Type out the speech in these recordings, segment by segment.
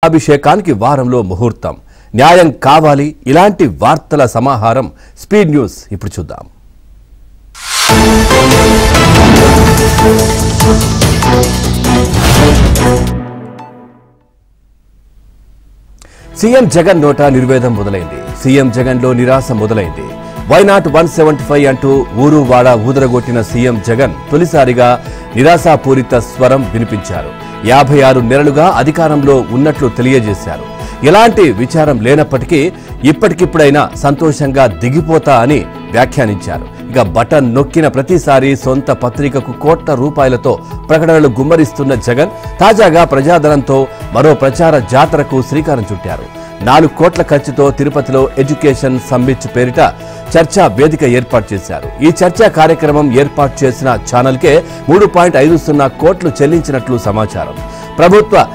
పట్టాభిషేకానికి వారంలో ముహూర్తం. న్యాయం కావాలి. ఇలాంటి వార్తల సమాహారం స్పీడ్ న్యూస్ ఇప్పుడు చూద్దాం. సీఎం జగన్ నోట నిర్వేదం మొదలైంది. సీఎం జగన్ లో నిరాశ మొదలైంది. వై నాట్ 175 అంటూ ఊరు వాడ ఊదరగొట్టిన సీఎం జగన్ తొలిసారిగా నిరాశాపూరిత స్వరం వినిపించారు. 56 నెలలుగా అధికారంలో ఉన్నట్లు తెలియజేశారు. ఎలాంటి విచారం లేనప్పటికీ ఇప్పటికిప్పుడైనా సంతోషంగా దిగిపోతా అని వ్యాఖ్యానించారు. ఇక బటన్ నొక్కిన ప్రతిసారి సొంత పత్రికకు కోట్ల రూపాయలతో ప్రకటనలు గుమ్మరిస్తున్న జగన్ తాజాగా ప్రజాధనంతో మరో ప్రచార జాతరకు శ్రీకారం చుట్టారు. 4 కోట్ల ఖర్చుతో తిరుపతిలో ఎడ్యుకేషన్ సమ్మిట్ పేరిట చర్చా వేదిక ఏర్పాటు చేశారు. ఈ చర్చా కార్యక్రమం ఏర్పాటు చేసిన ఛానల్కే 3.50 కోట్లు చెల్లించినట్లు సమాచారం. ప్రభుత్వ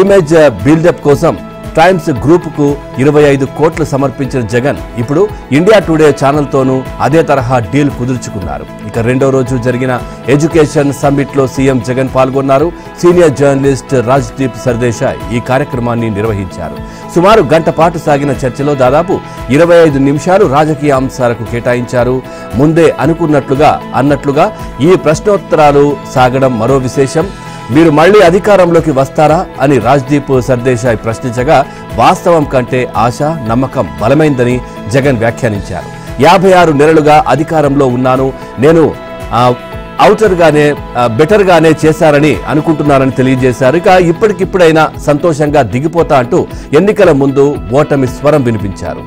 ఇమేజ్ బిల్డప్ కోసం టైమ్స్ గ్రూప్ కు 25 కోట్లు సమర్పించిన జగన్ ఇప్పుడు ఇండియా టుడే ఛానల్తోనూ అదే తరహా డీల్ కుదుర్చుకున్నారు. ఇక రెండో రోజు జరిగిన ఎడ్యుకేషన్ సమ్మిట్ లో సీఎం జగన్ పాల్గొన్నారు. సీనియర్ జర్నలిస్ట్ రాజ్దీప్ సర్దేశాయ్ ఈ కార్యక్రమాన్ని నిర్వహించారు. సుమారు గంట పాటు సాగిన చర్చలో దాదాపు 25 నిమిషాలు రాజకీయ అంశాలకు కేటాయించారు. ముందే అన్నట్లుగా ఈ ప్రశ్నోత్తరాలు సాగడం మరో విశేషం. మీరు మళ్లీ అధికారంలోకి వస్తారా అని రాజ్దీప్ సర్దేశాయ్ ప్రశ్నించగా వాస్తవం కంటే ఆశ నమ్మకం బలమైందని జగన్ వ్యాఖ్యానించారు. 56 నెలలుగా అధికారంలో ఉన్నాను, నేను బెటర్ గానే చేశారని అనుకుంటున్నారని తెలియజేశారు. ఇక ఇప్పటికిప్పుడైనా సంతోషంగా దిగిపోతా అంటూ ఎన్నికల ముందు ఓటమి స్వరం వినిపించారు.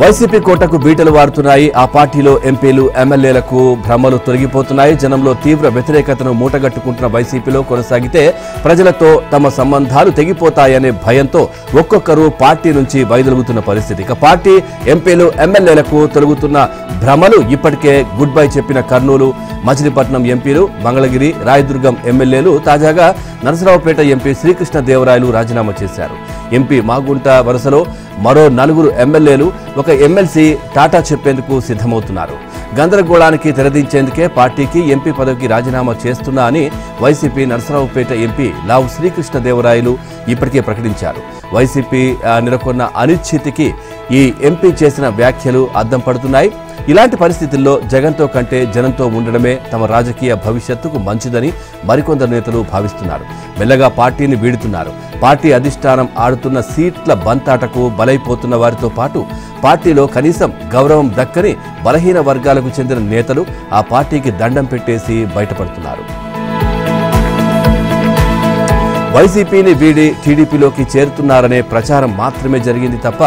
వైసీపీ కోటకు బీటలు వారుతున్నాయి. ఆ పార్టీలో ఎంపీలు ఎమ్మెల్యేలకు భ్రమలు తొలగిపోతున్నాయి. జనంలో తీవ్ర వ్యతిరేకతను మూటగట్టుకుంటున్న వైసీపీలో కొనసాగితే ప్రజలతో తమ సంబంధాలు తెగిపోతాయనే భయంతో ఒక్కొక్కరు పార్టీ నుంచి వైదొలుగుతున్న పరిస్థితి. ఇక పార్టీ ఎంపీలు ఎమ్మెల్యేలకు తొలగుతున్న భ్రమలు ఇప్పటికే గుడ్ బై చెప్పిన కర్నూలు, మచిలీపట్నం ఎంపీలు, మంగళగిరి, రాయదుర్గం ఎమ్మెల్యేలు తాజాగా నరసరావుపేట ఎంపీ శ్రీకృష్ణదేవరాయలు రాజీనామా చేశారు. ఎంపీ మాగుంట వరుసలో మరో 4 ఎమ్మెల్యేలు, ఒక ఎమ్మెల్సీ టాటా చెప్పేందుకు సిద్ధమవుతున్నారు. గందరగోళానికి తెరదించేందుకే పార్టీకి ఎంపీ పదవికి రాజీనామా చేస్తున్నా అని వైసీపీ నరసరావుపేట ఎంపీ లావు శ్రీకృష్ణదేవరాయలు ఇప్పటికే ప్రకటించారు. వైసీపీ నెలకొన్న అనిశ్చితికి ఈ ఎంపీ చేసిన వ్యాఖ్యలు అద్దం పడుతున్నాయి. ఇలాంటి పరిస్థితుల్లో జగన్తో కంటే జనంతో ఉండడమే తమ రాజకీయ భవిష్యత్తుకు మంచిదని మరికొందరు నేతలు భావిస్తున్నారు. మెల్లగా పార్టీని వీడుతున్నారు. పార్టీ అధిష్టానం ఆడుతున్న సీట్ల బంతాటకు బలైపోతున్న వారితో పాటు పార్టీలో కనీసం గౌరవం దక్కని బలహీన వర్గాలకు చెందిన నేతలు ఆ పార్టీకి దండం పెట్టేసి బయటపడుతున్నారు. వైసీపీని వీడి టీడీపీలోకి చేరుతున్నారనే ప్రచారం మాత్రమే జరిగింది తప్ప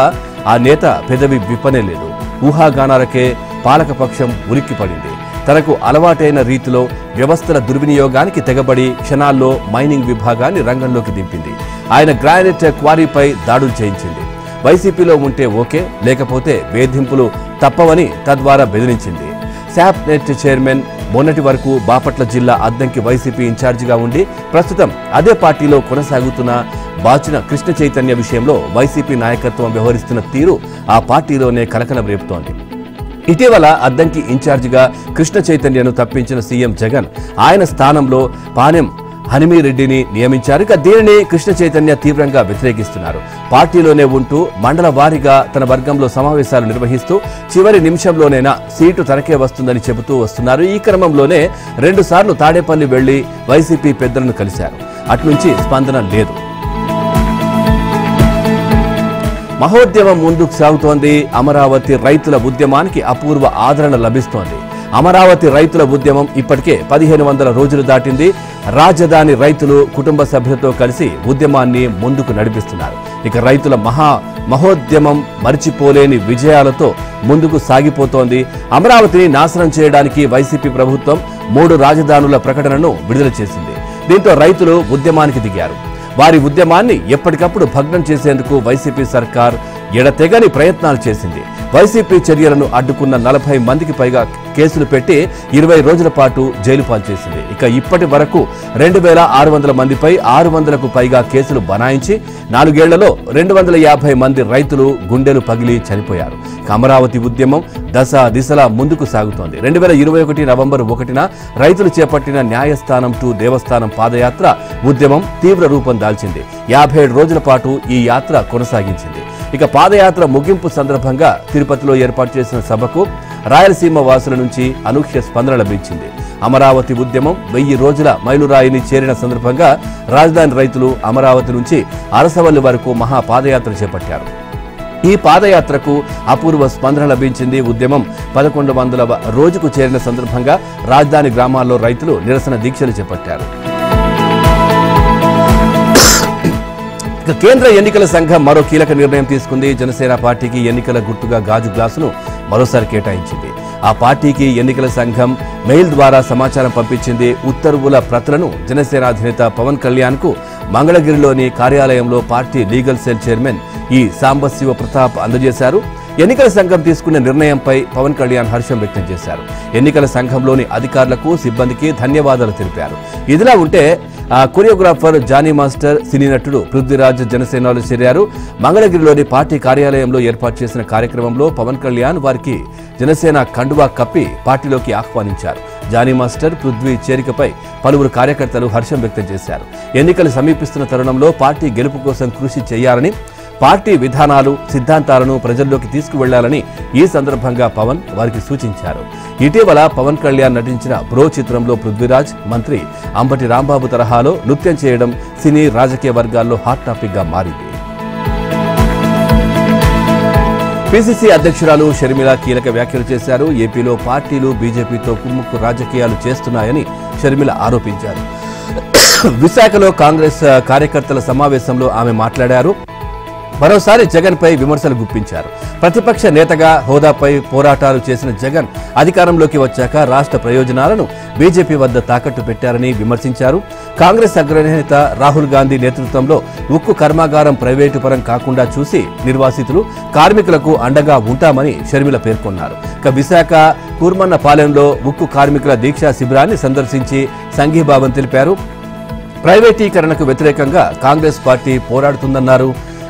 ఆ నేత పెదవి విప్పనే లేదు. ఊహాగానాలకే పాలకపక్షం ఉలిక్కిపడింది. తనకు అలవాటైన రీతిలో వ్యవస్థల దుర్వినియోగానికి తెగబడి క్షణాల్లో మైనింగ్ విభాగాన్ని రంగంలోకి దింపింది. ఆయన గ్రానైట్ క్వారీపై దాడులు చేయించింది. వైసీపీలో ఉంటే ఓకే, లేకపోతే వేధింపులు తప్పవని తద్వారా బెదిరించింది. శాప్ నెట్ చైర్మన్ మొన్నటి వరకు బాపట్ల జిల్లా అద్దంకి వైసీపీ ఇన్ఛార్జిగా ఉండి ప్రస్తుతం అదే పార్టీలో కొనసాగుతున్న బాచిన కృష్ణ చైతన్య విషయంలో వైసీపీ నాయకత్వం వ్యవహరిస్తున్న తీరు ఆ పార్టీలోనే కలకలం రేపుతోంది. ఇటీవల అద్దంకి ఇన్ఛార్జిగా కృష్ణ చైతన్యను తప్పించిన సీఎం జగన్ ఆయన స్థానంలో పానెం హనుమీరెడ్డిని నియమించారు. ఇక దీనిని కృష్ణ చైతన్య తీవ్రంగా వ్యతిరేకిస్తున్నారు. పార్టీలోనే ఉంటూ మండల వారీగా తన వర్గంలో సమావేశాలు నిర్వహిస్తూ చివరి నిమిషంలోనైనా సీటు తనకే వస్తుందని చెబుతూ వస్తున్నారు. ఈ క్రమంలోనే 2 సార్లు తాడేపల్లి వెళ్లి వైసీపీ పెద్దలను కలిశారు. అట్నుంచి స్పందన లేదు. మహోద్యమం ముందుకు సాగుతోంది. అమరావతి రైతుల ఉద్యమానికి అపూర్వ ఆదరణ లభిస్తోంది. అమరావతి రైతుల ఉద్యమం ఇప్పటికే 1500 రోజులు దాటింది. రాజధాని రైతులు కుటుంబ సభ్యులతో కలిసి ఉద్యమాన్ని ముందుకు నడిపిస్తున్నారు. ఇక రైతుల మహోద్యమం మరిచిపోలేని విజయాలతో ముందుకు సాగిపోతోంది. అమరావతిని నాశనం చేయడానికి వైసీపీ ప్రభుత్వం 3 రాజధానుల ప్రకటనను విడుదల చేసింది. దీంతో రైతులు ఉద్యమానికి దిగారు. వారి ఉద్యమాన్ని ఎప్పటికప్పుడు భగ్నం చేసేందుకు వైసీపీ సర్కార్ ఎడతెగని ప్రయత్నాలు చేసింది. వైసీపీ చర్యలను అడ్డుకున్న 40 మందికి పైగా కేసులు పెట్టి 20 రోజుల పాటు జైలు పాలు చేసింది. ఇక ఇప్పటి వరకు 2600 మందిపై 600కు పైగా కేసులు బనాయించి 4 ఏళ్లలో 250 మంది రైతులు గుండెలు పగిలి చనిపోయారు. అమరావతి ఉద్యమం దశ దిశలా ముందుకు సాగుతోంది. 2021 నవంబర్ 1న రైతులు చేపట్టిన న్యాయస్థానం టు దేవస్థానం పాదయాత్ర ఉద్యమం తీవ్ర రూపం దాల్చింది. 57 రోజుల పాటు ఈ యాత్ర కొనసాగించింది. ఇక పాదయాత్ర ముగింపు సందర్భంగా తిరుపతిలో ఏర్పాటు చేసిన సభకు రాయలసీమ వాసుల నుంచి అనూహ్య స్పందన లభించింది. అమరావతి ఉద్యమం 1000 రోజుల మైలురాయిని చేరిన సందర్భంగా రాజధాని రైతులు అమరావతి నుంచి అరసవల్లి వరకు మహా పాదయాత్ర చేపట్టారు. ఈ పాదయాత్రకు అపూర్వ స్పందన లభించింది. ఉద్యమం 1100వ రోజుకు చేరిన సందర్భంగా రాజధాని గ్రామాల్లో రైతులు నిరసన దీక్షలు చేపట్టారు. కేంద్ర ఎన్నికల సంఘం మరో కీలక నిర్ణయం తీసుకుంది. జనసేన పార్టీకి ఎన్నికల గుర్తుగా గాజు గ్లాసును మరోసారి కేటాయించింది. ఆ పార్టీకి ఎన్నికల సంఘం మెయిల్ ద్వారా సమాచారం పంపించింది. ఉత్తర్వుల ప్రతులను జనసేన అధినేత పవన్ కళ్యాణ్ కు మంగళగిరిలోని కార్యాలయంలో పార్టీ లీగల్ సెల్ చైర్మన్ ఈ సాంబశివ ప్రతాప్ అందజేశారు. ఎన్నికల సంఘం తీసుకున్న నిర్ణయంపై పవన్ కళ్యాణ్ హర్షం వ్యక్తం చేశారు. ఎన్నికల సంఘంలోని అధికారులకు సిబ్బందికి ధన్యవాదాలు తెలిపారు. ఇదిలా ఉంటే కొరియోగ్రాఫర్ జానీ మాస్టర్, సినీ నటుడు పృథ్వీరాజ్ జనసేనలో చేరారు. మంగళగిరిలోని పార్టీ కార్యాలయంలో ఏర్పాటు చేసిన కార్యక్రమంలో పవన్ కళ్యాణ్ వారికి జనసేన కండువా కప్పి పార్టీలోకి ఆహ్వానించారు. జానీ మాస్టర్, పృథ్వీ చేరికపై పలువురు కార్యకర్తలు హర్షం వ్యక్తం చేశారు. ఎన్నికలు సమీపిస్తున్న తరుణంలో పార్టీ గెలుపు కోసం కృషి చేయాలని, పార్టీ విధానాలు, సిద్ధాంతాలను ప్రజల్లోకి తీసుకువెళ్లాలని ఈ సందర్భంగా పవన్ వారికి సూచించారు. ఇటీవల పవన్ కళ్యాణ్ నటించిన బ్రో చిత్రంలో పృథ్వీరాజ్ మంత్రి అంబటి రాంబాబు తరహాలో నృత్యం చేయడం సినీ రాజకీయ వర్గాల్లో హాట్ టాపిక్ గా మారింది. పిసిసి అధ్యక్షురాలు షర్మిల కీలక వ్యాఖ్యలు చేశారు. ఏపీలో పార్టీలు బీజేపీతో కుమ్ముక్కు రాజకీయాలు చేస్తున్నాయని షర్మిల ఆరోపించారు. విశాఖలో కాంగ్రెస్ కార్యకర్తల సమావేశంలో ఆమె మాట్లాడారు. మరోసారి జగన్ పై విమర్శలు గుప్పించారు. ప్రతిపక్ష నేతగా హోదాపై పోరాటాలు చేసిన జగన్ అధికారంలోకి వచ్చాక రాష్ట్ర ప్రయోజనాలను బీజేపీ వద్ద తాకట్టు పెట్టారని విమర్శించారు. కాంగ్రెస్ అగ్రనేత రాహుల్ గాంధీ నేతృత్వంలో ఉక్కు కర్మాగారం ప్రైవేటు పరం కాకుండా చూసి నిర్వాసితులు, కార్మికులకు అండగా ఉంటామని షర్మిల పేర్కొన్నారు. విశాఖ కూర్మన్నపాలెంలో ఉక్కు కార్మికుల దీక్షా శిబిరాన్ని సందర్శించి సంఘీభావం తెలిపారు. ప్రైవేటీకరణకు వ్యతిరేకంగా కాంగ్రెస్ పార్టీ పోరాడుతుందన్నారు.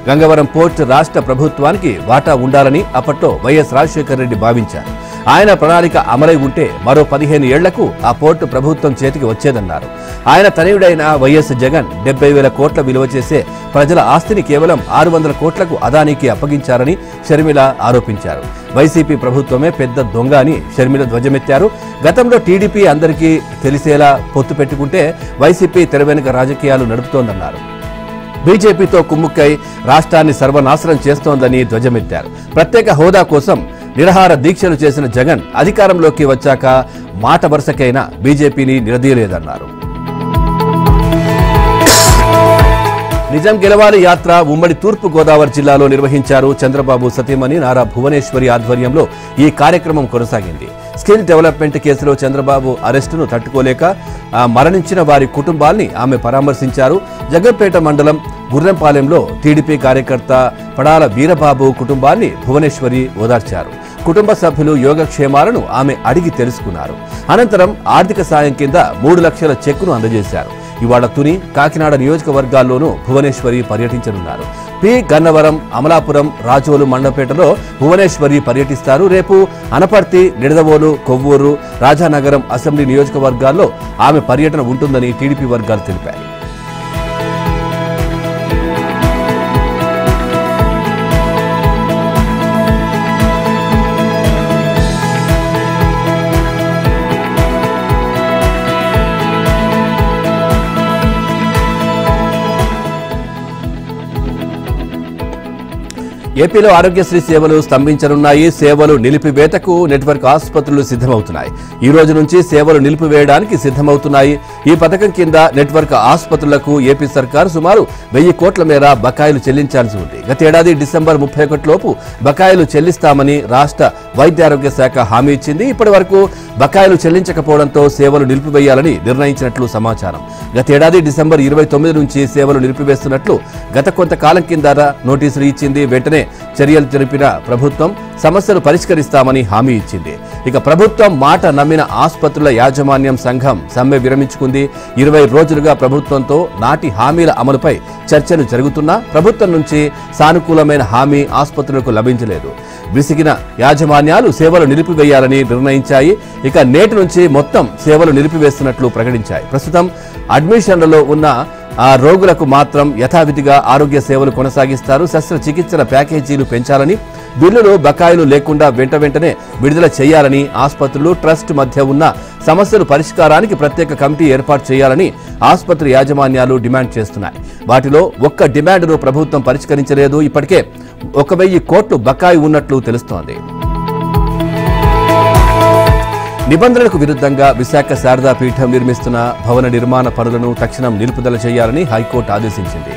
గంగవరం పోర్ట్ రాష్ట్ర ప్రభుత్వానికి వాటా ఉండాలని అప్పట్లో వైఎస్ రాజశేఖర రెడ్డి భావించారు. ఆయన ప్రణాళిక అమలై ఉంటే మరో 15 ఏళ్లకు ఆ పోర్టు ప్రభుత్వం చేతికి వచ్చేదన్నారు. ఆయన తనయుడైన వైఎస్ జగన్ 70,000 కోట్ల విలువ చేసే ప్రజల ఆస్తిని కేవలం 600 కోట్లకు అదానికి అప్పగించారని షర్మిల ఆరోపించారు. వైసీపీ ప్రభుత్వమే పెద్ద దొంగ అని షర్మిల ధ్వజమెత్తారు. గతంలో టీడీపీ అందరికీ తెలిసేలా పొత్తు పెట్టుకుంటే వైసీపీ తెర వెనుక రాజకీయాలు నడుపుతోందన్నారు. బీజేపీతో కుమ్ముక్కై రాష్ట్రాన్ని సర్వనాశనం చేస్తోందని ధ్వజమెత్తారు. ప్రత్యేక హోదా కోసం నిరాహార దీక్షలు చేసిన జగన్ అధికారంలోకి వచ్చాక మాట వరుసకైనా బీజేపీని నిలదీయలేదన్నారు. నిజం గెలవాలి యాత్ర ఉమ్మడి తూర్పు గోదావరి జిల్లాలో నిర్వహించారు. చంద్రబాబు సతీమణి నారా భువనేశ్వరి ఆధ్వర్యంలో ఈ కార్యక్రమం కొనసాగింది. స్కిల్ డెవలప్మెంట్ కేసులో చంద్రబాబు అరెస్టును తట్టుకోలేక మరణించిన వారి కుటుంబాల్ని ఆమె పరామర్శించారు. జగన్పేట మండలం గుర్రంపాలెంలో టీడీపీ కార్యకర్త పడాల వీరబాబు కుటుంబాన్ని భువనేశ్వరి ఓదార్చారు. కుటుంబ సభ్యులు యోగక్షేమాలను ఆమె అడిగి తెలుసుకున్నారు. అనంతరం ఆర్థిక సాయం కింద 3 లక్షల చెక్కును అందజేశారు. ఇవాళ తుని, కాకినాడ నియోజకవర్గాల్లోనూ భువనేశ్వరి పర్యటించనున్నారు. పి గన్నవరం, అమలాపురం, రాజోలు, మండపేటలో భువనేశ్వరి పర్యటిస్తారు. రేపు అనపర్తి, నిడదవోలు, కొవ్వూరు, రాజానగరం అసెంబ్లీ నియోజకవర్గాల్లో ఆమె పర్యటన ఉంటుందని టీడీపీ వర్గాలు తెలిపాయి. ఏపీలో ఆరోగ్యశ్రీ సేవలు స్తంభించనున్నాయి. సేవలు నిలిపివేతకు నెట్వర్క్ ఆసుపత్రులు సిద్ధమవుతున్నాయి. ఈ రోజు నుంచి సేవలు నిలిపివేయడానికి సిద్ధమవుతున్నాయి. ఈ పథకం కింద నెట్వర్క్ ఆసుపత్రులకు ఏపీ సర్కారు సుమారు 1000 కోట్ల మేర బకాయిలు చెల్లించాల్సి ఉంది. గతేడాది డిసెంబర్ 31 లోపు బకాయిలు చెల్లిస్తామని రాష్ట్ర వైద్యారోగ్య శాఖ హామీ ఇచ్చింది. ఇప్పటి వరకు బకాయిలు చెల్లించకపోవడంతో సేవలు నిలిపివేయాలని నిర్ణయించినట్లు సమాచారం. గతేడాది డిసెంబర్ 29 నుంచి సేవలు నిలిపివేస్తున్నట్లు గత కొంతకాలం కింద నోటీసులు ఇచ్చింది. వెంటనే చర్యలు జరిపిన ప్రభుత్వం సమస్యలు పరిష్కరిస్తామని హామీ ఇచ్చింది. ఇక ప్రభుత్వం మాట నమ్మిన ఆసుపత్రుల యాజమాన్యం సంఘం సమ్మె విరమించుకుంది. 20 రోజులుగా ప్రభుత్వంతో నాటి హామీల అమలుపై చర్చలు జరుగుతున్నా ప్రభుత్వం నుంచి సానుకూలమైన హామీ ఆసుపత్రులకు లభించలేదు. విసిగిన యాజమాన్యాలు సేవలు నిలిపివేయాలని నిర్ణయించాయి. ఇక నేటి నుంచి మొత్తం సేవలు నిలిపివేస్తున్నట్లు ప్రకటించాయి. ప్రస్తుతం అడ్మిషన్లలో ఉన్న రోగులకు మాత్రం యథావిధిగా ఆరోగ్య సేవలు కొనసాగిస్తారు. శస్త్రచికిత్సల ప్యాకేజీలు పెంచాలని, బిల్లులు బకాయిలు లేకుండా వెంటనే విడుదల చేయాలని, ఆసుపత్రులు ట్రస్ట్ మధ్య ఉన్న సమస్యలు పరిష్కారానికి ప్రత్యేక కమిటీ ఏర్పాటు చేయాలని ఆసుపత్రి యాజమాన్యాలు డిమాండ్ చేస్తున్నాయి. వాటిలో ఒక్క డిమాండ్ను ప్రభుత్వం పరిష్కరించలేదు. ఇప్పటికే 1,000 కోట్లు బకాయి ఉన్నట్లు తెలుస్తోంది. నిబంధనలకు విరుద్ధంగా విశాఖ శారదా పీఠం నిర్మిస్తున్న భవన నిర్మాణ పనులను తక్షణం నిలుపుదల చేయాలని హైకోర్టు ఆదేశించింది.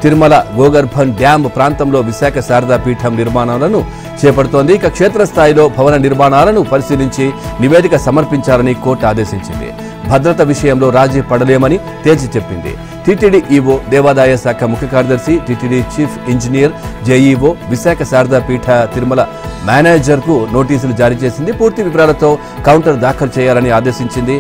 తిరుమల గోగర్భన్ డ్యాం ప్రాంతంలో విశాఖ శారదా పీఠం నిర్మాణాలను చేపడుతోంది. ఇక క్షేత్రస్థాయిలో భవన నిర్మాణాలను పరిశీలించి నివేదిక సమర్పించాలని కోర్టు ఆదేశించింది. భద్రత విషయంలో రాజీ పడలేమని తేల్చి చెప్పింది. టీటీడీ ఈవో, దేవాదాయ శాఖ ముఖ్య కార్యదర్శి, TTD chief engineer, JEO, Visakha Sarada Peetha Tirumala మేనేజర్కు నోటీసులు జారీ చేసింది. పూర్తి వివరాలతో కౌంటర్ దాఖలు చేయాలని ఆదేశించింది.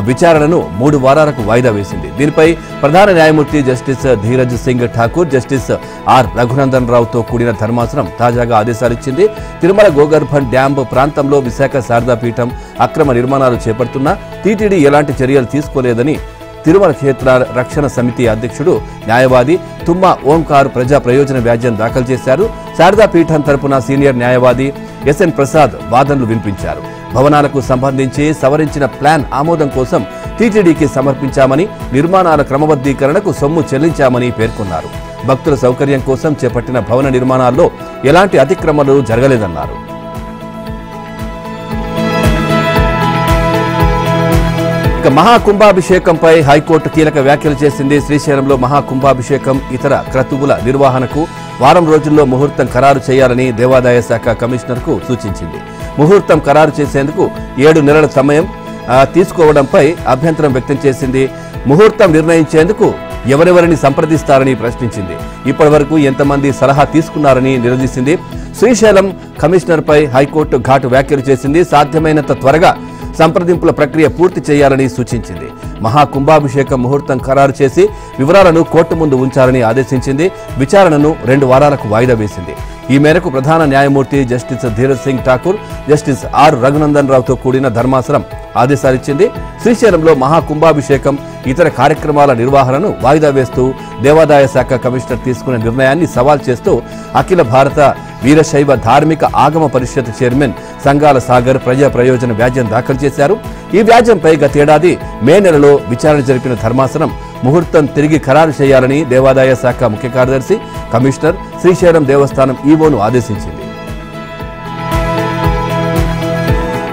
విచారణను 3 వారాలకు వాయిదా వేసింది. దీనిపై ప్రధాన న్యాయమూర్తి justice Dheeraj Singh Thakur, justice R Raghunandan రావుతో కూడిన ధర్మాసనం తాజాగా ఆదేశాలిచ్చింది. తిరుమల గోగర్భన్ డ్యాం ప్రాంతంలో విశాఖ శారదా పీఠం అక్రమ నిర్మాణాలు చేపడుతున్నా టీటీడీ ఎలాంటి చర్యలు తీసుకోలేదని తిరుమల క్షేత్ర రక్షణ సమితి అధ్యక్షుడు న్యాయవాది తుమ్మా ఓంకార్ ప్రజా ప్రయోజన వ్యాజ్యం దాఖలు చేశారు. శారదా పీఠం తరపున సీనియర్ న్యాయవాది ఎస్ఎన్ ప్రసాద్ వాదనలు వినిపించారు. భవనాలకు సంబంధించి సవరించిన ప్లాన్ ఆమోదం కోసం టీటీడీకి సమర్పించామని, నిర్మాణాల క్రమబద్ధీకరణకు సొమ్ము చెల్లించామని పేర్కొన్నారు. భక్తుల సౌకర్యం కోసం చేపట్టిన భవన నిర్మాణాల్లో ఎలాంటి అతిక్రమణలు జరగలేదన్నారు. మహాకుంభాభిషేకంపై హైకోర్టు కీలక వ్యాఖ్యలు చేసింది. శ్రీశైలంలో మహాకుంభాభిషేకం ఇతర క్రతువుల నిర్వహణకు వారం రోజుల్లో ముహూర్తం ఖరారు చేయాలని దేవాదాయ శాఖ కమిషనర్కు సూచించింది. ముహూర్తం ఖరారు చేసేందుకు 7 నెలల సమయం తీసుకోవడంపై అభ్యంతరం వ్యక్తం చేసింది. ముహూర్తం నిర్ణయించేందుకు ఎవరెవరిని సంప్రదిస్తారని ప్రశ్నించింది. ఇప్పటివరకు ఎంతమంది సలహా తీసుకున్నారని నిలదీసింది. శ్రీశైలం కమిషనర్పై హైకోర్టు ఘాటు వ్యాఖ్యలు చేసింది. సాధ్యమైనంత త్వరగా సంప్రదింపుల ప్రక్రియ పూర్తి చేయాలని సూచించింది. మహాకుంభాభిషేకం ముహూర్తం ఖరారు చేసి వివరాలను కోర్టు ముందు ఉంచాలని ఆదేశించింది. విచారణను 2 వారాలకు వాయిదా వేసింది. ఈ మేరకు ప్రధాన న్యాయమూర్తి justice Dheeraj Singh Thakur, justice R Raghunandan రావుతో కూడిన ధర్మాసనం ఆదేశాలిచ్చింది. శ్రీశైలంలో మహాకుంభాభిషేకం ఇతర కార్యక్రమాల నిర్వహణను వాయిదా వేస్తూ దేవాదాయ శాఖ కమిషనర్ తీసుకున్న నిర్ణయాన్ని సవాల్ చేస్తూ అఖిల భారత వీరశైవ ధార్మిక ఆగమ పరిషత్ చైర్మన్ సంగాల సాగర్ ప్రజా ప్రయోజన వ్యాజ్యం దాఖలు చేశారు. ఈ వ్యాజ్యంపై గతేడాది మే నెలలో విచారణ జరిపిన ధర్మాసనం ముహూర్తం తిరిగి ఖరారు చేయాలని దేవాదాయ శాఖ ముఖ్య కార్యదర్శి, కమిషనర్, శ్రీశైలం దేవస్థానం ఈవోను ఆదేశించింది.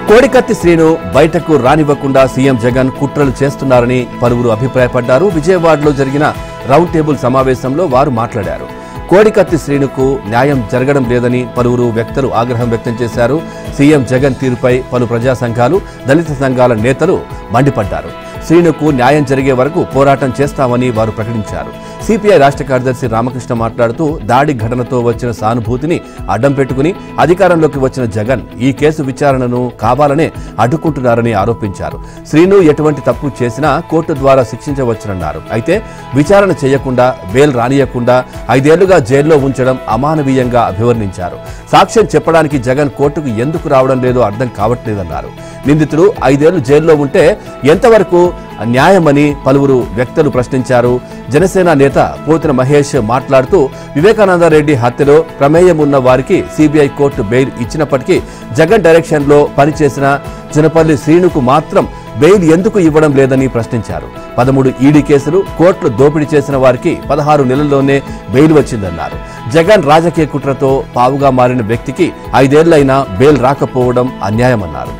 కోడికత్తి శ్రీను బయటకు రానివ్వకుండా సీఎం జగన్ కుట్రలు చేస్తున్నారని పలువురు అభిప్రాయపడ్డారు. విజయవాడలో జరిగిన రౌండ్ టేబుల్ సమావేశంలో వారు మాట్లాడారు. కోడికత్తి శ్రీనుకు న్యాయం జరగడం లేదని పలువురు వ్యక్తులు ఆగ్రహం వ్యక్తం చేశారు. సీఎం జగన్ తీరుపై పలు ప్రజా సంఘాలు, దళిత సంఘాల నేతలు మండిపడ్డారు. శ్రీనుకు న్యాయం జరిగే వరకు పోరాటం చేస్తామని వారు ప్రకటించారు. సిపిఐ రాష్ట్ర కార్యదర్శి రామకృష్ణ మాట్లాడుతూ దాడి ఘటనతో వచ్చిన సానుభూతిని అడ్డం పెట్టుకుని అధికారంలోకి వచ్చిన జగన్ ఈ కేసు విచారణను కావాలనే అడ్డుకుంటున్నారని ఆరోపించారు. శ్రీను ఎటువంటి తప్పు చేసినా కోర్టు ద్వారా శిక్షించవచ్చునన్నారు. అయితే విచారణ చేయకుండా, బెయిల్ రానియకుండా 5 ఏళ్లుగా జైల్లో ఉంచడం అమానవీయంగా అభివర్ణించారు. సాక్ష్యం చెప్పడానికి జగన్ కోర్టుకు ఎందుకు రావడం లేదో అర్థం కావట్లేదన్నారు. నిందితుడు 5 ఏళ్లు జైల్లో ఉంటే ఎంతవరకు న్యాయమని పలువురు వ్యక్తులు ప్రశ్నించారు. జనసేన నేత పోతిన మహేష్ మాట్లాడుతూ వివేకానందరెడ్డి హత్యలో ప్రమేయం ఉన్న వారికి సిబిఐ కోర్టు బెయిల్ ఇచ్చినప్పటికీ జగన్ డైరెక్షన్లో పనిచేసిన జనపల్లి శ్రీనుకు మాత్రం బెయిల్ ఎందుకు ఇవ్వడం లేదని ప్రశ్నించారు. 13 ఈడీ కేసులు, కోర్టులు దోపిడీ చేసిన వారికి 16 నెలల్లోనే బెయిల్ వచ్చిందన్నారు. జగన్ రాజకీయ కుట్రతో పావుగా మారిన వ్యక్తికి 5 ఏళ్లైనా బెయిల్ రాకపోవడం అన్యాయమన్నారు.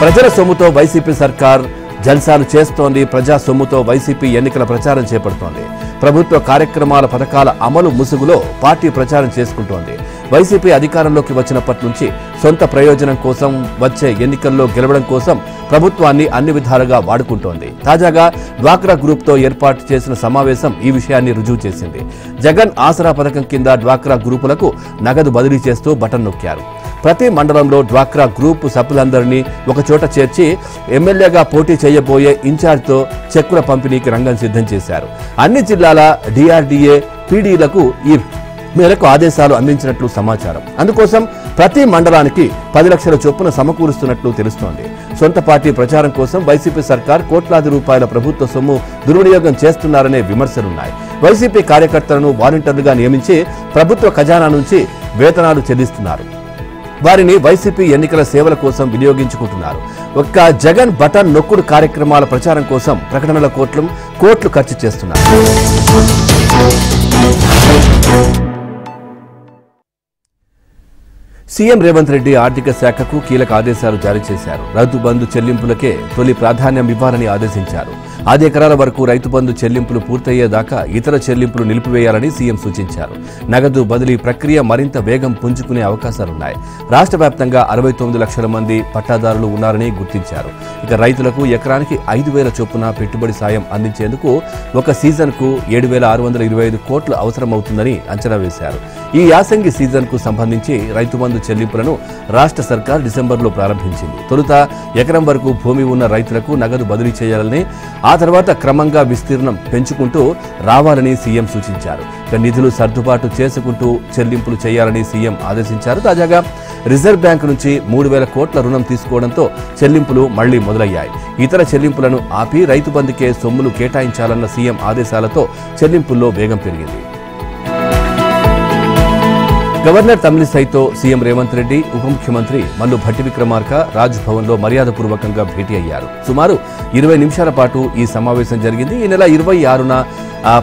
ప్రజల సొమ్ముతో వైసీపీ సర్కార్ జల్సాలు చేస్తోంది. ప్రజా సొమ్ముతో వైసీపీ ఎన్నికల ప్రచారం చేపడుతోంది. ప్రభుత్వ కార్యక్రమాల, పథకాల అమలు ముసుగులో పార్టీ ప్రచారం చేసుకుంటోంది. వైసీపీ అధికారంలోకి వచ్చినప్పటి నుంచి సొంత ప్రయోజనం కోసం వచ్చే ఎన్నికల్లో గెలవడం కోసం ప్రభుత్వాన్ని అన్ని విధాలుగా వాడుకుంటోంది. తాజాగా డ్వాక్రా గ్రూప్తో ఏర్పాటు చేసిన సమావేశం ఈ విషయాన్ని రుజువు చేసింది. జగన్ ఆసరా పథకం కింద డ్వాక్రా గ్రూపులకు నగదు బదిలీ చేస్తూ బటన్ నొక్కారు. ప్రతి మండలంలో డ్వాక్రా గ్రూప్ సభ్యులందరినీ ఒకచోట చేర్చి ఎమ్మెల్యేగా పోటీ చేయబోయే ఇన్ఛార్జ్తో చెక్కుల పంపిణీకి రంగం సిద్ధం చేశారు. అన్ని జిల్లాల డిఆర్డీఏ పీడీలకు ఈ మేరకు ఆదేశాలు అందించినట్లు సమాచారం. అందుకోసం ప్రతి మండలానికి 10 లక్షల చొప్పున సమకూరుస్తున్నట్లు తెలుస్తోంది. సొంత పార్టీ ప్రచారం కోసం వైసీపీ సర్కార్ కోట్లాది రూపాయల ప్రభుత్వ సొమ్ము దుర్వినియోగం చేస్తున్నారనే విమర్శలున్నాయి. వైసీపీ కార్యకర్తలను వాలంటీర్లుగా నియమించి ప్రభుత్వ ఖజానా నుంచి వేతనాలు చెల్లిస్తున్నారు. వారిని వైసీపీ ఎన్నికల సేవల కోసం వినియోగించుకుంటున్నారు. ఒక్క జగన్ బటన్ నొక్కుడు కార్యక్రమాల ప్రచారం కోసం ప్రకటనల కోట్లు ఖర్చు చేస్తున్నారు. సీఎం రేవంత్ రెడ్డి ఆర్థిక శాఖకు కీలక ఆదేశాలు జారీ చేశారు. రైతు బంధు చెల్లింపులకే తొలి ప్రాధాన్యం ఇవ్వాలని ఆదేశించారు. 10 ఎకరాల వరకు రైతు బంధు చెల్లింపులు పూర్తయ్యేదాకా ఇతర చెల్లింపులు నిలిపివేయాలని సీఎం సూచించారు. నగదు బదిలీ ప్రక్రియ మరింత వేగం పుంజుకునే అవకాశాలున్నాయి. రాష్ట్ర వ్యాప్తంగా 69 లక్షల మంది పట్టాదారులు ఉన్నారని గుర్తించారు. ఇక రైతులకు ఎకరానికి 5,000 చొప్పున పెట్టుబడి సాయం అందించేందుకు ఒక సీజన్కు 7,625 కోట్లు అవసరమవుతుందని అంచనా వేశారు. ఈ యాసంగి సీజన్కు సంబంధించి రైతు బంధు చెల్లింపులను రాష్ట్ర సర్కార్ డిసెంబర్లో ప్రారంభించింది. తొలుత ఎకరం వరకు భూమి ఉన్న రైతులకు నగదు బదిలీ చేయాలని, ఆ తర్వాత క్రమంగా విస్తీర్ణం పెంచుకుంటూ రావాలని సీఎం సూచించారు. నిధులు సర్దుబాటు చేసుకుంటూ చెల్లింపులు చేయాలని సీఎం ఆదేశించారు. తాజాగా రిజర్వ్ బ్యాంకు నుంచి 3,000 కోట్ల రుణం తీసుకోవడంతో చెల్లింపులు మళ్లీ మొదలయ్యాయి. ఇతర చెల్లింపులను ఆపి రైతు బంధుకే సొమ్ములు కేటాయించాలన్న సీఎం ఆదేశాలతో చెల్లింపుల్లో వేగం పెరిగింది. గవర్నర్ తమిళిసైతో సీఎం రేవంత్ రెడ్డి, ఉప ముఖ్యమంత్రి మల్లు భట్టి విక్రమార్క రాజ్భవన్లో మర్యాదపూర్వకంగా భేటీ అయ్యారు. సుమారు 20 నిమిషాల పాటు ఈ సమావేశం జరిగింది. ఈ నెల 26న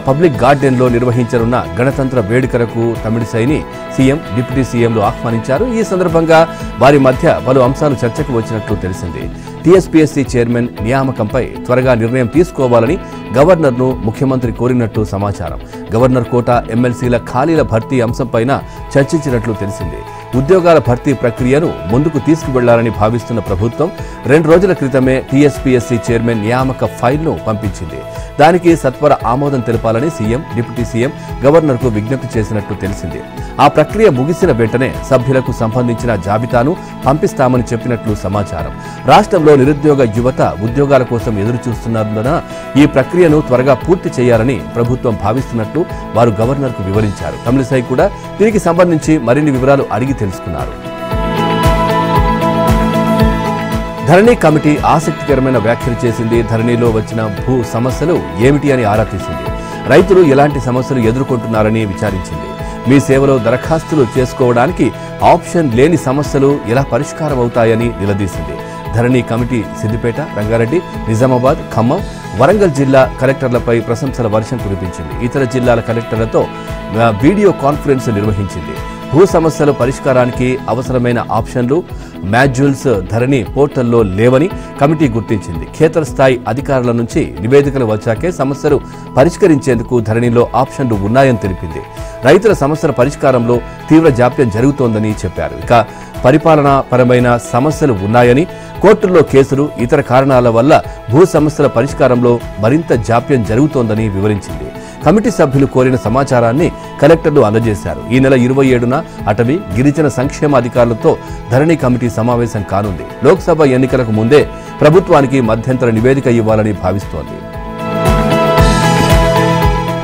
పబ్లిక్ గార్డెన్లో నిర్వహించనున్న గణతంత్ర వేడుకలకు తమిళిసైని సీఎం, డిప్యూటీ సీఎంలు ఆహ్వానించారు. ఈ సందర్భంగా వారి మధ్య పలు అంశాలు చర్చకు వచ్చినట్లు తెలిసింది. టీఎస్పీఎస్సీ చైర్మన్ నియామకంపై త్వరగా నిర్ణయం తీసుకోవాలని గవర్నర్ను ముఖ్యమంత్రి కోరినట్టు సమాచారం. గవర్నర్ కోటా ఎమ్మెల్సీల ఖాళీల భర్తీ అంశంపైన చర్చించినట్లు తెలిసింది. ఉద్యోగాల భర్తీ ప్రక్రియను ముందుకు తీసుకువెళ్లాలని భావిస్తున్న ప్రభుత్వం 2 రోజుల క్రితమే టీఎస్పీఎస్సీ చైర్మన్ నియామక ఫైల్ను పంపించింది. దానికి సత్వర ఆమోదం తెలపాలని సీఎం, డిప్యూటీ సీఎం గవర్నర్కు విజ్ఞప్తి చేసినట్టు తెలిసింది. ఆ ప్రక్రియ ముగిసిన వెంటనే సభ్యులకు సంబంధించిన జాబితాను పంపిస్తామని చెప్పినట్లు సమాచారం. రాష్ట్రంలో నిరుద్యోగ యువత ఉద్యోగాల కోసం ఎదురుచూస్తున్నందున ఈ ప్రక్రియను త్వరగా పూర్తి చేయాలని ప్రభుత్వం భావిస్తున్నట్లు వారు గవర్నర్కు వివరించారు. తమిళిసై కూడా దీనికి సంబంధించి మరిన్ని వివరాలు అడిగి తెలుసుకున్నారు. ధరణి కమిటీ ఆసక్తికరమైన వ్యాఖ్యలు చేసింది. ధరణిలో వచ్చిన భూ సమస్యలు ఏమిటి అని ఆరా తీసింది. రైతులు ఎలాంటి సమస్యలు ఎదుర్కొంటున్నారని విచారించింది. మీ సేవలో దరఖాస్తులు చేసుకోవడానికి ఆప్షన్ లేని సమస్యలు ఎలా పరిష్కారం అవుతాయని నిలదీసింది. ధరణి కమిటీ సిద్దిపేట, రంగారెడ్డి, నిజామాబాద్, ఖమ్మం, వరంగల్ జిల్లా కలెక్టర్లపై ప్రశంసల వర్షం కురిపించింది. ఇతర జిల్లాల కలెక్టర్లతో వీడియో కాన్ఫరెన్స్ నిర్వహించింది. భూ సమస్యల పరిష్కారానికి అవసరమైన ఆప్షన్లు, మాడ్యూల్స్ ధరణి పోర్టల్లో లేవని కమిటీ గుర్తించింది. క్షేత్రస్థాయి అధికారుల నుంచి నివేదికలు వచ్చాకే సమస్యలు పరిష్కరించేందుకు ధరణిలో ఆప్షన్లు ఉన్నాయని తెలిపింది. రైతుల సమస్యల పరిష్కారంలో తీవ్ర జాప్యం జరుగుతోందని చెప్పారు. ఇక పరిపాలనా పరమైన సమస్యలు ఉన్నాయని, కోర్టుల్లో కేసులు, ఇతర కారణాల వల్ల భూ సమస్యల పరిష్కారంలో మరింత జాప్యం జరుగుతోందని వివరించింది. కమిటీ సభ్యులు కోరిన సమాచారాన్ని కలెక్టర్లు అందజేశారు. ఈ నెల 27న అటవీ, గిరిజన సంక్షేమ అధికారులతో ధరణి కమిటీ సమావేశం కానుంది. లోక్సభ ఎన్నికలకు ముందే ప్రభుత్వానికి మధ్యంతర నివేదిక ఇవ్వాలని భావిస్తోంది.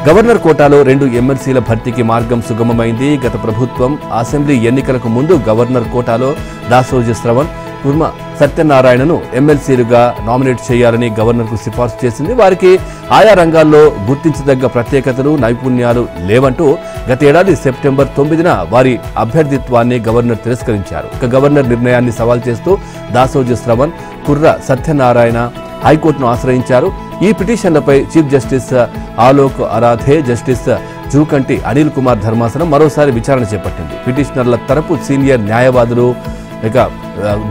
గవర్నర్ కోటాలో 2 ఎమ్మెల్సీల భర్తీకి మార్గం సుగమమైంది. గత ప్రభుత్వం అసెంబ్లీ ఎన్నికలకు ముందు గవర్నర్ కోటాలో దాసోజు శ్రవణ్, కుర్మ సత్యనారాయణను ఎమ్మెల్సీలుగా నామినేట్ చేయాలని గవర్నర్కు సిఫార్సు చేసింది. వారికి ఆయా రంగాల్లో గుర్తించదగ్గ ప్రత్యేకతలు, నైపుణ్యాలు లేవంటూ గతేడాది సెప్టెంబర్ 9న వారి అభ్యర్థిత్వాన్ని గవర్నర్ తిరస్కరించారు. ఇక గవర్నర్ నిర్ణయాన్ని సవాల్ చేస్తూ దాసోజు శ్రవణ్, కుర్ర సత్యనారాయణ హైకోర్టును ఆశ్రయించారు. ఈ పిటిషన్లపై chief justice Alok Aradhe, justice Jukanti Anil Kumar ధర్మాసనం మరోసారి విచారణ చేపట్టింది. పిటిషనర్ల తరపు సీనియర్ న్యాయవాదులు ఇక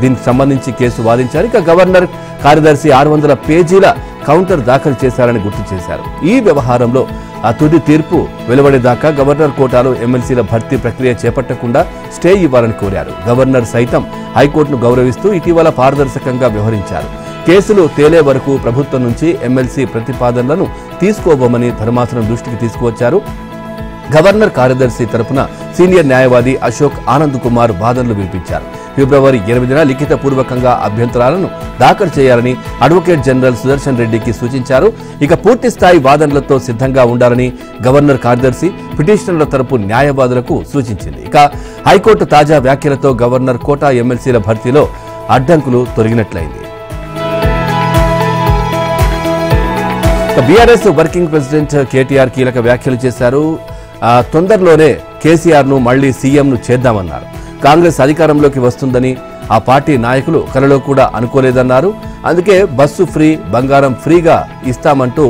దీనికి సంబంధించి కేసు వాదించారు. ఇక గవర్నర్ కార్యదర్శి 600 పేజీల కౌంటర్ దాఖలు చేశారని గుర్తు చేశారు. ఈ వ్యవహారంలో ఆ తుది తీర్పు వెలువడేదాకా గవర్నర్ కోటాలో ఎమ్మెల్సీల భర్తీ ప్రక్రియ చేపట్టకుండా స్టే ఇవ్వాలని కోరారు. గవర్నర్ సైతం హైకోర్టును గౌరవిస్తూ ఇటీవల పారదర్శకంగా వ్యవహరించారు. కేసులు తేలే వరకు ప్రభుత్వం నుంచి ఎమ్మెల్సీ ప్రతిపాదనలను తీసుకోబోమని ధర్మాసనం దృష్టికి తీసుకువచ్చారు. గవర్నర్ కార్యదర్శి తరపున సీనియర్ న్యాయవాది అశోక్ ఆనంద్ కుమార్ వాదనలు వినిపించారు. ఫిబ్రవరి 8న లిఖిత పూర్వకంగా అభ్యంతరాలను దాఖలు చేయాలని అడ్వకేట్ జనరల్ సుదర్శన్ రెడ్డికి సూచించారు. ఇక పూర్తి స్థాయి వాదనలతో సిద్ధంగా ఉండాలని గవర్నర్ కార్యదర్శి పిటిషనర్ల తరపు న్యాయవాదులకు సూచించింది. ఇక హైకోర్టు తాజా వ్యాఖ్యలతో గవర్నర్ కోటా ఎమ్మెల్సీల భర్తీలో అడ్డంకులు తొలగినట్లయింది. బీఆర్ఎస్ వర్కింగ్ ప్రెసిడెంట్ కేటీఆర్ కీలక వ్యాఖ్యలు చేశారు. తొందరలోనే కేసీఆర్ ను మళ్లీ సీఎంను చేద్దామన్నారు. కాంగ్రెస్ అధికారంలోకి వస్తుందని ఆ పార్టీ నాయకులు కలలో కూడా అనుకోలేదన్నారు. అందుకే బస్సు ఫ్రీ, బంగారం ఫ్రీగా ఇస్తామంటూ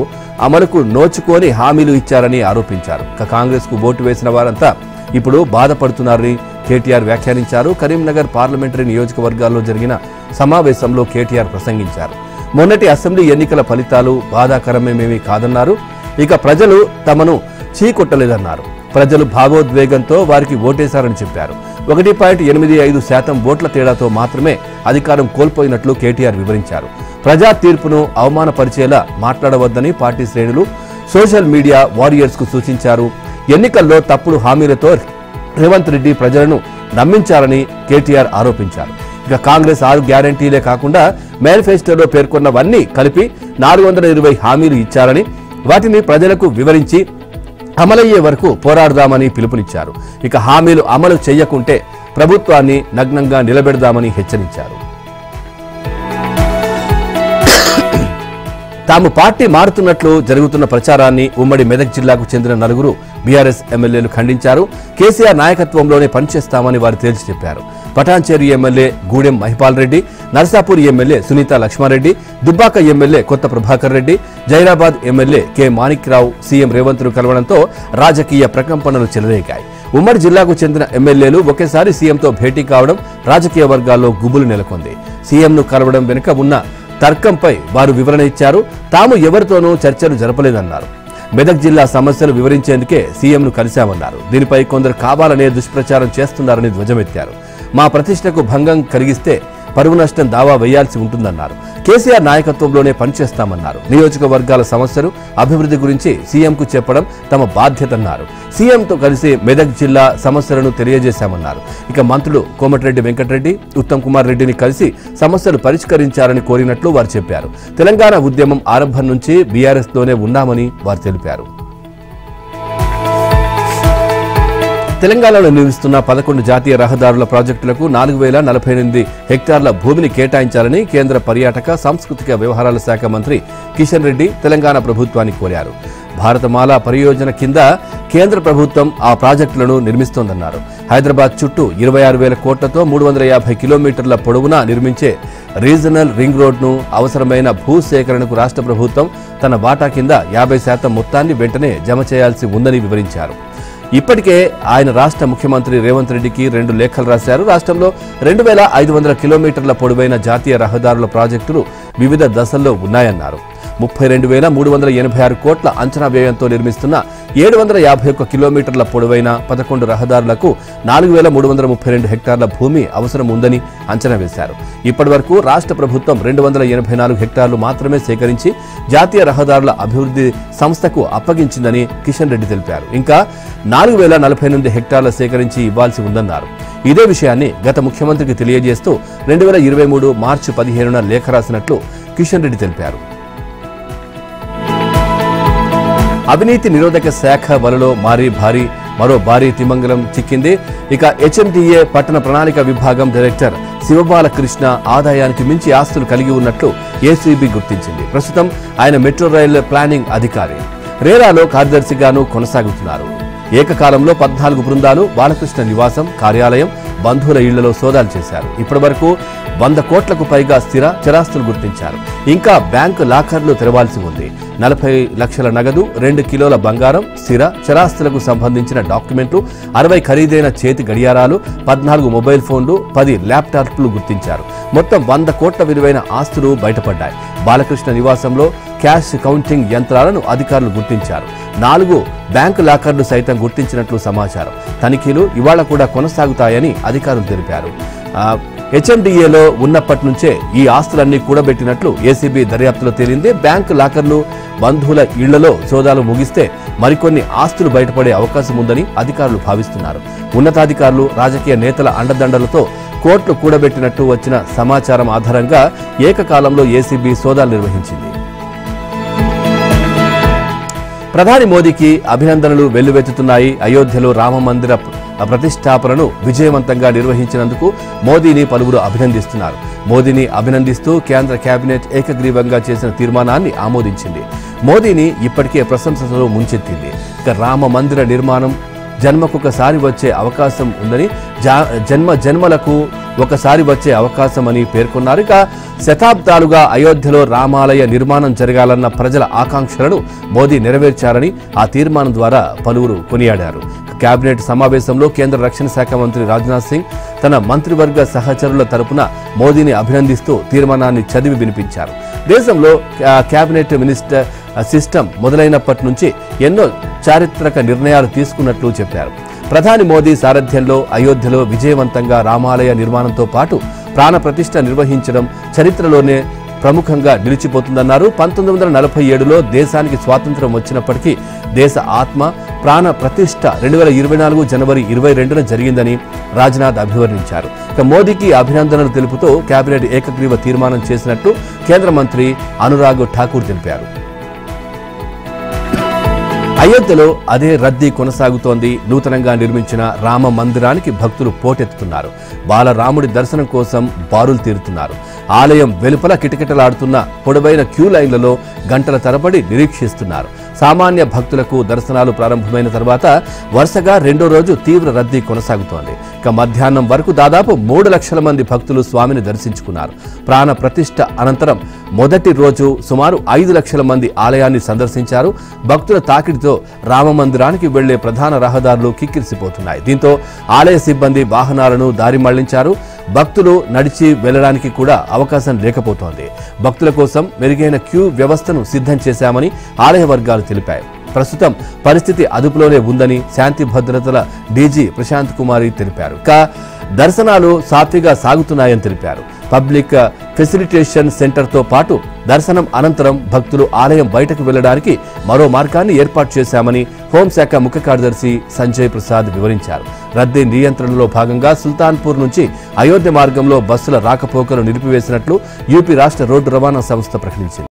అమలుకు నోచుకొని హామీలు ఇచ్చారని ఆరోపించారు. కాంగ్రెస్ కు ఓటు వేసిన వారంతా ఇప్పుడు బాధపడుతున్నారని కేటీఆర్ వ్యాఖ్యానించారు. కరీంనగర్ పార్లమెంటరీ నియోజకవర్గాల్లో జరిగిన సమావేశంలో కేటీఆర్ ప్రసంగించారు. మొన్నటి అసెంబ్లీ ఎన్నికల ఫలితాలు బాధాకరమేమీ కాదన్నారు. ఇక ప్రజలు తమను చీకొట్టలేదన్నారు. ప్రజలు భావోద్వేగంతో వారికి ఓటేశారని చెప్పారు. 1.85% ఓట్ల తేడాతో మాత్రమే అధికారం కోల్పోయినట్లు కేటీఆర్ వివరించారు. ప్రజా తీర్పును అవమానపరిచేలా మాట్లాడవద్దని పార్టీ శ్రేణులు సోషల్ మీడియా వారియర్స్ కు సూచించారు. ఎన్నికల్లో తప్పుడు హామీలతో రేవంత్ రెడ్డి ప్రజలను నమ్మించారని కేటీఆర్ ఆరోపించారు. ఇక కాంగ్రెస్ 6 గ్యారంటీలే కాకుండా మేనిఫెస్టోలో పేర్కొన్నవన్నీ కలిపి 420 హామీలు ఇచ్చారని, వాటిని ప్రజలకు వివరించి అమలయ్యే వరకు పోరాడదామని పిలుపునిచ్చారు. ఇక హామీలు అమలు చేయకుంటే ప్రభుత్వాన్ని నగ్నంగా నిలబెడదామని హెచ్చరించారు. తాము పార్టీ మారుతున్నట్లు జరుగుతున్న ప్రచారాన్ని ఉమ్మడి మెదక్ జిల్లాకు చెందిన 9 బీఆర్ఎస్ ఎమ్మెల్యేలు ఖండించారు. కేసీఆర్ నాయకత్వంలోనే పనిచేస్తామని వారు తేల్చి చెప్పారు. Patancheru MLA Gudem Mahipal Reddy, Narsapur MLA Sunitha Laxma Reddy, Dubbaka MLA Kotha Prabhakar Reddy, Zaheerabad MLA K Manik Rao CM రేవంత్ను కలవడంతో రాజకీయ ప్రకంపనలు చెలరేగాయి. ఉమ్మడి జిల్లాకు చెందిన ఎమ్మెల్యేలు ఒకేసారి సీఎంతో భేటీ కావడం రాజకీయ వర్గాల్లో గుబులు నెలకొంది. సీఎంను కలవడం వెనుక ఉన్న తర్కంపై వారు వివరణ ఇచ్చారు. తాము ఎవరితోనూ చర్చలు జరపలేదన్నారు. మెదక్ జిల్లా సమస్యలు వివరించేందుకే సీఎంను కలిశామన్నారు. దీనిపై కొందరు కావాలనే దుష్ప్రచారం చేస్తున్నారని ధ్వజమెత్తారు. మా ప్రతిష్టకు భంగం కలిగిస్తే పరువు నష్టం దావా వేయాల్సి ఉంటుందన్నారు. కేసీఆర్ నాయకత్వంలోనే పనిచేస్తామన్నారు. నియోజకవర్గాల సమస్యలు, అభివృద్ధి గురించి సీఎంకు చెప్పడం తమ బాధ్యతన్నారు. సీఎంతో కలిసి మెదక్ జిల్లా సమస్యలను తెలియజేశామన్నారు. ఇక మంత్రులు కోమటిరెడ్డి వెంకటరెడ్డి, ఉత్తమ్ కుమార్ రెడ్డిని కలిసి సమస్యలు పరిష్కరించాలని కోరినట్లు వారు చెప్పారు. తెలంగాణ ఉద్యమం ఆరంభం నుంచి బీఆర్ఎస్లోనే ఉన్నామని వారు తెలిపారు. తెలంగాణలో నిర్మిస్తున్న 11 జాతీయ రహదారుల ప్రాజెక్టులకు 4048 హెక్టార్ల భూమిని కేటాయించాలని కేంద్ర పర్యాటక సాంస్కృతిక వ్యవహారాల శాఖ మంత్రి కిషన్ రెడ్డి తెలంగాణ ప్రభుత్వాన్ని కోరారు. భారతమాల పరియోజన కింద కేంద్ర ప్రభుత్వం ఆ ప్రాజెక్టులను నిర్మిస్తోందన్నారు. హైదరాబాద్ చుట్టూ 26,000 కోట్లతో 350 కిలోమీటర్ల పొడవునా నిర్మించే రీజనల్ రింగ్ రోడ్ను అవసరమైన భూసేకరణకు రాష్ట్ర ప్రభుత్వం తన వాటా కింద 50% మొత్తాన్ని వెంటనే జమ చేయాల్సి ఉందని వివరించారు. ఇప్పటికే ఆయన రాష్ట్ర ముఖ్యమంత్రి రేవంత్ రెడ్డికి 2 లేఖలు రాశారు. రాష్ట్రంలో 2500 కిలోమీటర్ల పొడవైన జాతీయ రహదారుల ప్రాజెక్టులు వివిధ దశల్లో ఉన్నాయన్నారు. 32,386 కోట్ల అంచనా వ్యయంతో నిర్మిస్తున్న 751 కిలోమీటర్ల పొడవైన 11 రహదారులకు 4,332 హెక్టార్ల భూమి అవసరం ఉందని అంచనా వేశారు. ఇప్పటి వరకు రాష్ట్ర ప్రభుత్వం 284 హెక్టార్లు మాత్రమే సేకరించి జాతీయ రహదారుల అభివృద్ధి సంస్థకు అప్పగించిందని కిషన్ రెడ్డి తెలిపారు. ఇంకా 4,048 హెక్టార్ల సేకరించి ఇవ్వాల్సి ఉందన్నారు. ఇదే విషయాన్ని గత ముఖ్యమంత్రికి తెలియజేస్తూ 2023 మార్చి 15న లేఖ రాసినట్లు కిషన్ రెడ్డి తెలిపారు. అవినీతి నిరోధక శాఖ వలలో మరో భారీ తిమంగళం చిక్కింది. ఇక హెచ్ఎండిఏ పట్టణ ప్రణాళిక విభాగం డైరెక్టర్ శివబాలకృష్ణ ఆదాయానికి మించి ఆస్తులు కలిగి ఉన్నట్లు ఏసీబీ గుర్తించింది. ప్రస్తుతం ఆయన మెట్రో రైల్ ప్లానింగ్ అధికారి, రేరాలో కార్యదర్శిగాను కొనసాగుతున్నారు. ఏకకాలంలో 14 బృందాలు బాలకృష్ణ నివాసం, కార్యాలయం, బంధువుల ఇళ్లలో సోదాలు చేశారు. ఇప్పటి వరకు 100 కోట్లకు పైగా స్థిర చరాస్తులు గుర్తించారు. ఇంకా బ్యాంకు లాకర్లు తెరవాల్సి ఉంది. 40 లక్షల నగదు, 2 కిలోల బంగారం, స్థిర చరాస్తులకు సంబంధించిన డాక్యుమెంట్లు, 60 ఖరీదైన చేతి గడియారాలు, 14 మొబైల్ ఫోన్లు, 10 ల్యాప్టాప్లు గుర్తించారు. మొత్తం 100 కోట్ల విలువైన ఆస్తులు బయటపడ్డాయి. బాలకృష్ణ నివాసంలో క్యాష్ కౌంటింగ్ యంత్రాలను అధికారులు గుర్తించారు. 4 బ్యాంకు లాకర్లు సైతం గుర్తించినట్లు సమాచారం. తనిఖీలు ఇవాళ కూడా కొనసాగుతాయని అధికారులు తెలిపారు. హెచ్ఎండిఏలో ఉన్నప్పటి నుంచే ఈ ఆస్తులన్నీ కూడబెట్టినట్లు ఏసీబీ దర్యాప్తులో తేలింది. బ్యాంకు లాకర్లు, బంధువుల ఇళ్లలో సోదాలు ముగిస్తే మరికొన్ని ఆస్తులు బయటపడే అవకాశం ఉందని అధికారులు భావిస్తున్నారు. ఉన్నతాధికారులు, రాజకీయ నేతల అండదండలతో కోట్లు కూడబెట్టినట్టు వచ్చిన సమాచారం ఆధారంగా ఏకకాలంలో ఏసీబీ సోదాలు నిర్వహించింది. ప్రధాని మోదీకి అభినందనలు వెల్లువెత్తుతున్నాయి. అయోధ్యలో రామమందిర ప్రతిష్టాపనను విజయవంతంగా నిర్వహించినందుకు మోదీని పలువురు అభినందిస్తున్నారు. మోదీని అభినందిస్తూ కేంద్ర కేబినెట్ ఏకగ్రీవంగా చేసిన తీర్మానాన్ని ఆమోదించింది. మోదీని ఇప్పటికే ప్రశంసలు ముంచెత్తింది. ఇక రామ మందిర నిర్మాణం జన్మకొకసారి వచ్చే అవకాశం ఉందని, జన్మలకు ఒకసారి వచ్చే అవకాశం అని పేర్కొన్నారు. ఇక శతాబ్దాలుగా అయోధ్యలో రామాలయ నిర్మాణం జరగాలన్న ప్రజల ఆకాంక్షలను మోదీ నెరవేర్చారని ఆ తీర్మానం ద్వారా పలువురు కొనియాడారు. కేబినెట్ సమావేశంలో కేంద్ర రక్షణ శాఖ మంత్రి రాజ్నాథ్ సింగ్ తన మంత్రివర్గ సహచరుల తరపున మోదీని అభినందిస్తూ తీర్మానాన్ని చదివి వినిపించారు. దేశంలో కేబినెట్ మినిస్టర్ సిస్టమ్ మొదలైనప్పటి నుంచి ఎన్నో చారిత్రక నిర్ణయాలు తీసుకున్నట్లు చెప్పారు. ప్రధాని మోదీ సారథ్యంలో అయోధ్యలో విజయవంతంగా రామాలయ నిర్మాణంతో పాటు ప్రాణ ప్రతిష్ఠ నిర్వహించడం చరిత్రలోనే ప్రముఖంగా నిలిచిపోతుందన్నారు. 1947లో దేశానికి స్వాతంత్ర్యం వచ్చినప్పటికీ దేశ ఆత్మ ప్రాణ ప్రతిష్ఠ 2024 జనవరి 22న జరిగిందని రాజ్నాథ్ అభివర్ణించారు. ఇక మోదీకి అభినందనలు తెలుపుతూ కేబినెట్ ఏకగ్రీవ తీర్మానం చేసినట్టు కేంద్ర మంత్రి అనురాగ్ ఠాకూర్ తెలిపారు. అయోధ్యలో అదే రద్దీ కొనసాగుతోంది. నూతనంగా నిర్మించిన రామ మందిరానికి భక్తులు పోటెత్తుతున్నారు. బాలరాముడి దర్శనం కోసం బారులు తీరుతున్నారు. ఆలయం వెలుపల కిటకిటలాడుతున్న పొడవైన క్యూ లైన్లలో గంటల తరబడి నిరీక్షిస్తున్నారు. సామాన్య భక్తులకు దర్శనాలు ప్రారంభమైన తర్వాత వరుసగా రెండో రోజు తీవ్ర రద్దీ కొనసాగుతోంది. ఇక మధ్యాహ్నం వరకు దాదాపు 3 లక్షల మంది భక్తులు స్వామిని దర్శించుకున్నారు. ప్రాణ ప్రతిష్ఠ అనంతరం మొదటి రోజు సుమారు 5 లక్షల మంది ఆలయాన్ని సందర్శించారు. భక్తుల తాకిడితో రామ మందిరానికి వెళ్లే ప్రధాన రహదారులు కిక్కిరిసిపోతున్నాయి. దీంతో ఆలయ సిబ్బంది వాహనాలను దారి మళ్లించారు. భక్తులు నడిచి వెళ్లడానికి కూడా అవకాశం లేకపోతోంది. భక్తుల కోసం మెరుగైన క్యూ వ్యవస్థను సిద్ధం చేశామని ఆలయ వర్గాలు తెలిపాయి. ప్రస్తుతం పరిస్థితి అదుపులోనే ఉందని శాంతి భద్రతల డీజీ ప్రశాంత్ కుమారి తెలిపారు. దర్శనాలు సాఫీగా సాగుతున్నాయని తెలిపారు. పబ్లిక్ ఫెసిలిటేషన్ సెంటర్తో పాటు దర్శనం అనంతరం భక్తులు ఆలయం బయటకు వెళ్లడానికి మరో మార్గాన్ని ఏర్పాటు చేశామని హోంశాఖ ముఖ్య కార్యదర్శి సంజయ్ ప్రసాద్ వివరించారు. రద్దీ నియంత్రణలో భాగంగా సుల్తాన్పూర్ నుంచి అయోధ్య మార్గంలో బస్సుల రాకపోకలు నిలిపివేసినట్లు యూపీ రాష్ట్ర రోడ్డు రవాణా సంస్థ ప్రకటించింది.